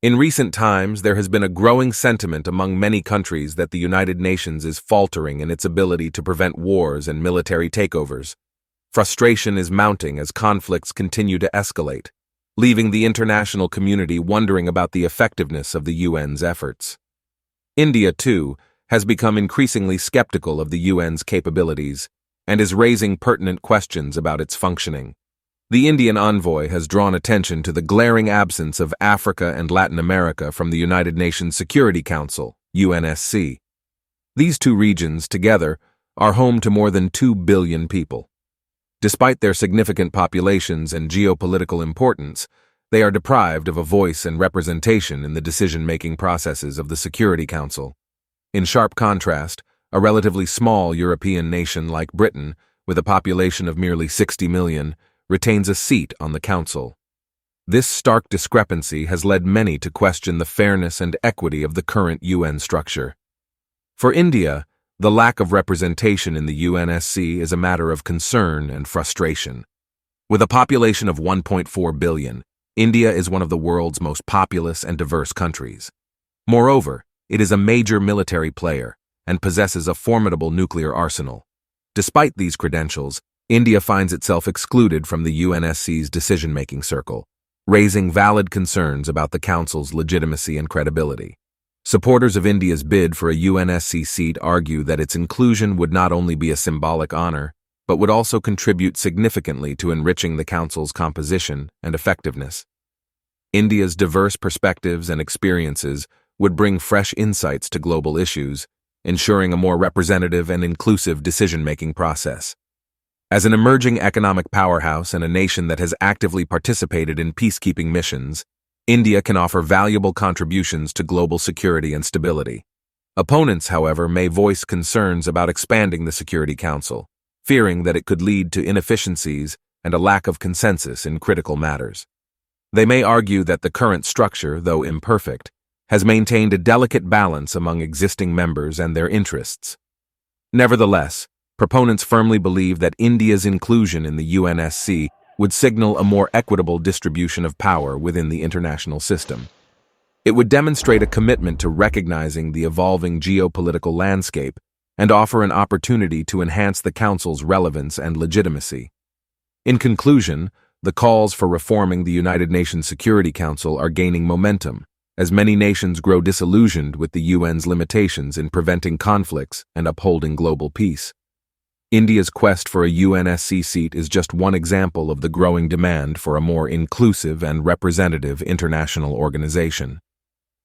In recent times, there has been a growing sentiment among many countries that the United Nations is faltering in its ability to prevent wars and military takeovers. Frustration is mounting as conflicts continue to escalate, leaving the international community wondering about the effectiveness of the UN's efforts. India, too, has become increasingly skeptical of the UN's capabilities and is raising pertinent questions about its functioning. The Indian envoy has drawn attention to the glaring absence of Africa and Latin America from the United Nations Security Council, UNSC. These two regions, together, are home to more than 2 billion people. Despite their significant populations and geopolitical importance, they are deprived of a voice and representation in the decision-making processes of the Security Council. In sharp contrast, a relatively small European nation like Britain, with a population of merely 60 million, retains a seat on the Council. This stark discrepancy has led many to question the fairness and equity of the current UN structure. For India, the lack of representation in the UNSC is a matter of concern and frustration. With a population of 1.4 billion, India is one of the world's most populous and diverse countries. Moreover, it is a major military player and possesses a formidable nuclear arsenal. Despite these credentials, India finds itself excluded from the UNSC's decision-making circle, raising valid concerns about the Council's legitimacy and credibility. Supporters of India's bid for a UNSC seat argue that its inclusion would not only be a symbolic honor, but would also contribute significantly to enriching the Council's composition and effectiveness. India's diverse perspectives and experiences would bring fresh insights to global issues, ensuring a more representative and inclusive decision-making process. As an emerging economic powerhouse and a nation that has actively participated in peacekeeping missions, India can offer valuable contributions to global security and stability. Opponents, however, may voice concerns about expanding the Security Council, fearing that it could lead to inefficiencies and a lack of consensus in critical matters. They may argue that the current structure, though imperfect, has maintained a delicate balance among existing members and their interests. Nevertheless, proponents firmly believe that India's inclusion in the UNSC would signal a more equitable distribution of power within the international system. It would demonstrate a commitment to recognizing the evolving geopolitical landscape and offer an opportunity to enhance the Council's relevance and legitimacy. In conclusion, the calls for reforming the United Nations Security Council are gaining momentum, as many nations grow disillusioned with the UN's limitations in preventing conflicts and upholding global peace. India's quest for a UNSC seat is just one example of the growing demand for a more inclusive and representative international organization.